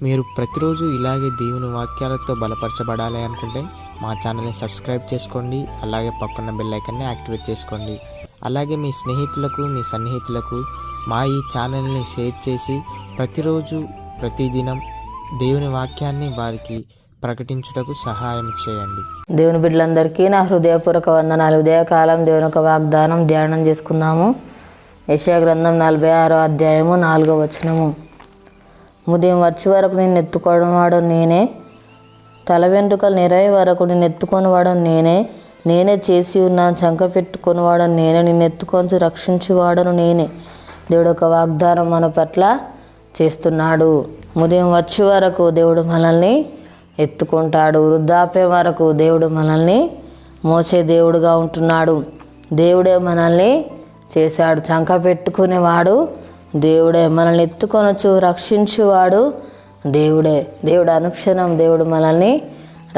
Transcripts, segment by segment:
మీరు ప్రతిరోజు ఇలాగే దేవుని వాక్యాలతో బలపరచబడాలి అనుకుంటే మా ఛానల్ని సబ్స్క్రైబ్ చేసుకోండి. అలాగే పక్కన బెల్ ఐకాన్ని యాక్టివేట్ చేసుకోండి. అలాగే మీ స్నేహితులకు, మీ సన్నిహితులకు మా ఈ ఛానల్ని షేర్ చేసి ప్రతిరోజు ప్రతిదినం దేవుని వాక్యాన్ని వారికి ప్రకటించుటకు సహాయం చేయండి. దేవుని బిడ్డలందరికీ నా హృదయపూర్వక వందనాలు. ఉదయకాలం దేవుని యొక్క వాగ్దానం ధ్యానం చేసుకుందాము. యెషయా గ్రంథం 46వ అధ్యాయము 4వ వచనము. ఉదయం వచ్చే వరకు నిన్ను ఎత్తుకోవడం నేనే, తల వెంట్రుకలు నెరవే వరకు నిన్ను ఎత్తుకొనివాడు నేనే చేసి ఉన్నాను, చంక పెట్టుకొనివాడు నేనే, నిన్ను ఎత్తుకొని రక్షించేవాడను నేనే. దేవుడు ఒక వాగ్దానం మన పట్ల చేస్తున్నాడు. ఉదయం వచ్చే వరకు దేవుడు మనల్ని ఎత్తుకుంటాడు. వృద్ధాప్యం వరకు దేవుడు మనల్ని మోసే దేవుడుగా ఉంటున్నాడు. దేవుడే మనల్ని చేశాడు. చంక పెట్టుకునేవాడు దేవుడే, మనల్ని ఎత్తుకొనొచ్చు రక్షించువాడు దేవుడే. దేవుడు అనుక్షణం దేవుడు మనల్ని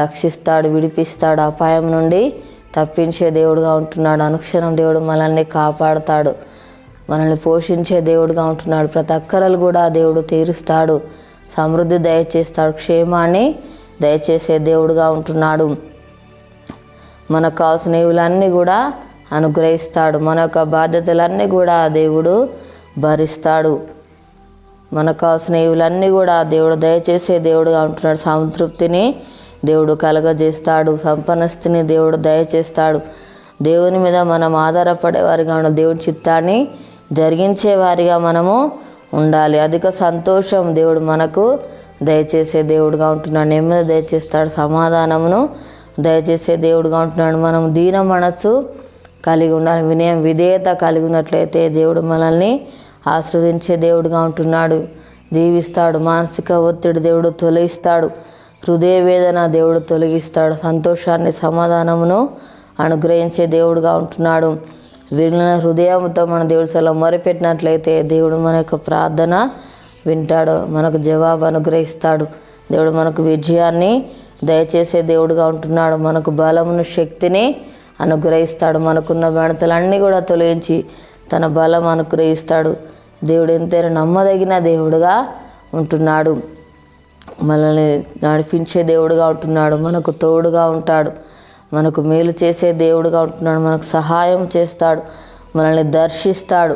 రక్షిస్తాడు, విడిపిస్తాడు, అపాయం నుండి తప్పించే దేవుడుగా ఉంటున్నాడు. అనుక్షణం దేవుడు మనల్ని కాపాడుతాడు, మనల్ని పోషించే దేవుడుగా ఉంటున్నాడు. ప్రతి అక్కరలు కూడా దేవుడు తీరుస్తాడు, సమృద్ధి దయచేస్తాడు, క్షేమాన్ని దయచేసే దేవుడుగా ఉంటున్నాడు. మనకు కావాల్సిన ఇవులన్నీ కూడా అనుగ్రహిస్తాడు. మన యొక్క బాధ్యతలన్నీ కూడా దేవుడు భరిస్తాడు. మనకు కావాల్సిన ఇవులన్నీ కూడా దేవుడు దయచేసే దేవుడుగా ఉంటున్నాడు. సంతృప్తిని దేవుడు కలగజేస్తాడు, సంపన్నస్థితిని దేవుడు దయచేస్తాడు. దేవుని మీద మనం ఆధారపడే వారిగా ఉండాలి, దేవుని చిత్తాన్ని జరిగించే వారిగా మనము ఉండాలి. అధిక సంతోషం దేవుడు మనకు దయచేసే దేవుడుగా ఉంటున్నాడు. నెమ్మది దయచేస్తాడు, సమాధానమును దయచేసే దేవుడుగా ఉంటున్నాడు. మనం దీన మనస్సు కలిగి ఉండాలి, వినయం విధేయత కలిగి ఉన్నట్లయితే దేవుడు మనల్ని ఆశీర్వదించే దేవుడుగా ఉంటున్నాడు, దీవిస్తాడు. మానసిక ఒత్తిడి దేవుడు తొలగిస్తాడు, హృదయ వేదన దేవుడు తొలగిస్తాడు, సంతోషాన్ని సమాధానమును అనుగ్రహించే దేవుడుగా ఉంటున్నాడు. విరిగిన హృదయంతో మన దేవుడి సెల మొరపెట్టినట్లయితే దేవుడు మన యొక్క ప్రార్థన వింటాడు, మనకు జవాబు అనుగ్రహిస్తాడు. దేవుడు మనకు విజయాన్ని దయచేసే దేవుడుగా ఉంటున్నాడు, మనకు బలమును శక్తిని అనుగ్రహిస్తాడు. మనకున్న బెడతలన్నీ కూడా తొలగించి తన బలం అనుగ్రహిస్తాడు. దేవుడు ఎంతైనా నమ్మదగిన దేవుడుగా ఉంటున్నాడు, మనల్ని నడిపించే దేవుడుగా ఉంటున్నాడు, మనకు తోడుగా ఉంటాడు, మనకు మేలు చేసే దేవుడుగా ఉంటున్నాడు, మనకు సహాయం చేస్తాడు, మనల్ని దర్శిస్తాడు.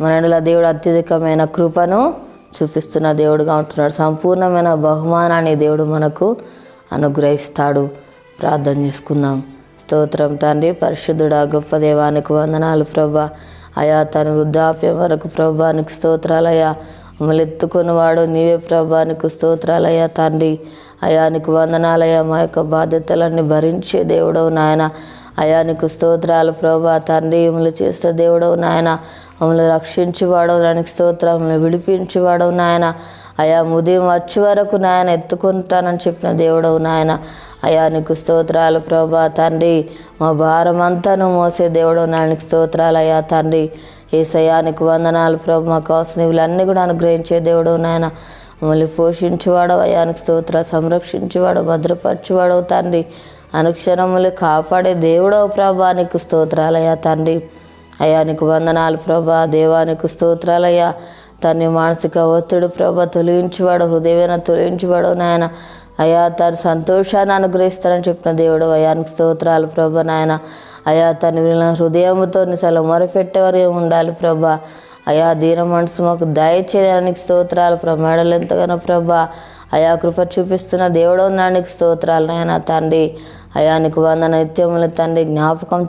మనలో దేవుడు అత్యధికమైన కృపను చూపిస్తున్న దేవుడుగా ఉంటున్నాడు. సంపూర్ణమైన బహుమానాన్ని దేవుడు మనకు అనుగ్రహిస్తాడు. ప్రార్థన చేసుకుందాం. స్తోత్రం తండ్రి, పరిశుద్ధుడా, గొప్ప దేవానికి వందనాలు ప్రభా. అయా తన వృద్ధాప్యం వరకు ప్రభానికి స్తోత్రాలయ్యా. మమ్మల్ని ఎత్తుకున్నవాడు నీవే ప్రభానికి స్తోత్రాలయ్యా తండ్రి. అయానికి వందనాలయ్యా. మా యొక్క బాధ్యతలన్నీ భరించే దేవుడవు నాయన. అయానికి స్తోత్రాలు ప్రభా తండ్రి. మమ్మల్ని చేసిన దేవుడవు నాయన. మమ్మల్ని రక్షించేవాడవు నాయనకి స్తోత్రం. మమ్మల్ని విడిపించేవాడవు నాయన. అయా ఉదయం వచ్చే వరకు నాయన ఎత్తుకుంటానని చెప్పిన దేవుడవు నాయన. అయా నీకు స్తోత్రాలు ప్రభా తండ్రి. మా భారం అంతా నువ్వు మోసే దేవుడవు నాయనకి స్తోత్రాలు అయ్యా తండ్రి. యేసయ్యా నీకు వందనాలు ప్రభు. మాకు కావాల్సిన ఇవులన్నీ కూడా అనుగ్రహించే దేవుడవు నాయన. మమ్మల్ని పోషించేవాడవు అయానికి స్తోత్రాలు, సంరక్షించేవాడు, భద్రపరచేవాడవు తండ్రి. అనుక్షణములు కాపాడే దేవుడవు ప్రభా నీకు స్తోత్రాలయ్యా తండ్రి. అయా నీకు వందనాలు ప్రభా. దేవానికి స్తోత్రాలయ్యా తండ్రి. మానసిక ఒత్తిడి ప్రభా తొలగించేవాడు, హృదయమైన తొలగించేవాడు నాయన. అయా తను సంతోషాన్ని అనుగ్రహిస్తారని చెప్పిన దేవుడు అయానికి స్తోత్రాలు ప్రభా నాయన. అయా తను హృదయంతో నిసలు మొరపెట్టేవారు ఉండాలి ప్రభా. అయా దీన మనసు మాకు దయచేయడానికి స్తోత్రాలు ప్రభా. మేడలు ఎంతగానో ప్రభా అయా కృప చూపిస్తున్న దేవుడు నానికి స్తోత్రాలు నాయన తండ్రి. అయానికి వందన. నిత్యములు తండ్రి జ్ఞాపకం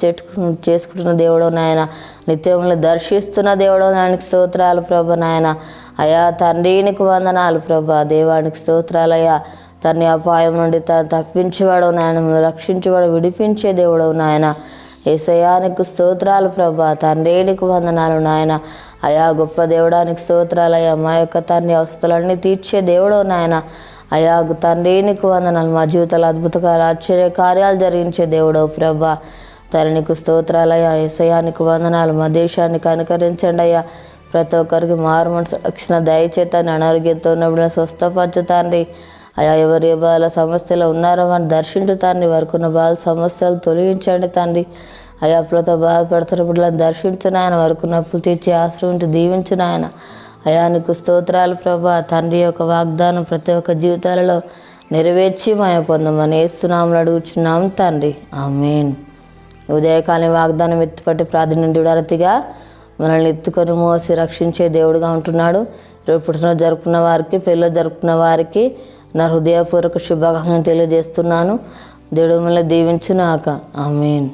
చేసుకుంటున్న దేవుడు నాయన. నిత్యములు దర్శిస్తున్న దేవుడు నాయనకి స్తోత్రాలు ప్రభా నాయన. అయా తండ్రి నీకు వందనాలు ప్రభా. దేవానికి స్తోత్రాలయ్యా తన్ని అపాయం నుండి తను తప్పించేవాడు నాయన. రక్షించేవాడు, విడిపించే దేవుడవు నాయన. యేసయ్యానికి స్తోత్రాలు ప్రభా. తండ్రి నీకు వందనాలు నాయన. అయా గొప్ప దేవుడానికి స్తోత్రాలయ్యా. మా యొక్క తండ్రి అవసరాలన్నీ తీర్చే దేవుడవు నాయన. అయా తండ్రి నీకు వందనాలు. మా జీవితాలు అద్భుతకాలు ఆశ్చర్య కార్యాలు జరిగించే దేవుడవు ప్రభా. తండ్రి నీకు స్తోత్రాలయ్యా. యేసయ్యానికి వందనాలు. మా దేశాన్ని కనుకరించండి అయ్యా. ప్రతి ఒక్కరికి మారు మనసు రక్షణ దయచేతాన్ని. అనారోగ్యంతో ఉన్నప్పుడు స్వస్థపరచు తండ్రి. అయా ఎవరు ఏ బాధల సమస్యలు ఉన్నారో వారిని దర్శించు తండ్రి. వారికి ఉన్న బాధ సమస్యలు తొలగించండి తండ్రి. అయా అప్పులతో బాధపడుతున్న బిడ్డలను దర్శించిన ఆయన. వారికి నప్పులు తీర్చి ఆశ్రయించి దీవించిన ఆయన. అయా నీకు స్తోత్రాలు ప్రభా. తండ్రి యొక్క వాగ్దానం ప్రతి ఒక్క జీవితాలలో నెరవేర్చి మాయ పొందమని యేసునామములో అడుగుచున్నాం తండ్రి, ఆమేన్. ఉదయకాలం వాగ్దానం ఎత్తుపట్టి ప్రార్థన అరతిగా మనల్ని ఎత్తుకొని మోసి రక్షించే దేవుడుగా ఉంటున్నాడు. రేపు పుట్టినరోజు జరుపుకున్న వారికి, పెళ్ళి జరుపుకున్న వారికి నా హృదయపూర్వక శుభాకాంక్షలు తెలియజేస్తున్నాను. దేవుడు మిమ్మల్ని దీవించుగాక, ఆమేన్.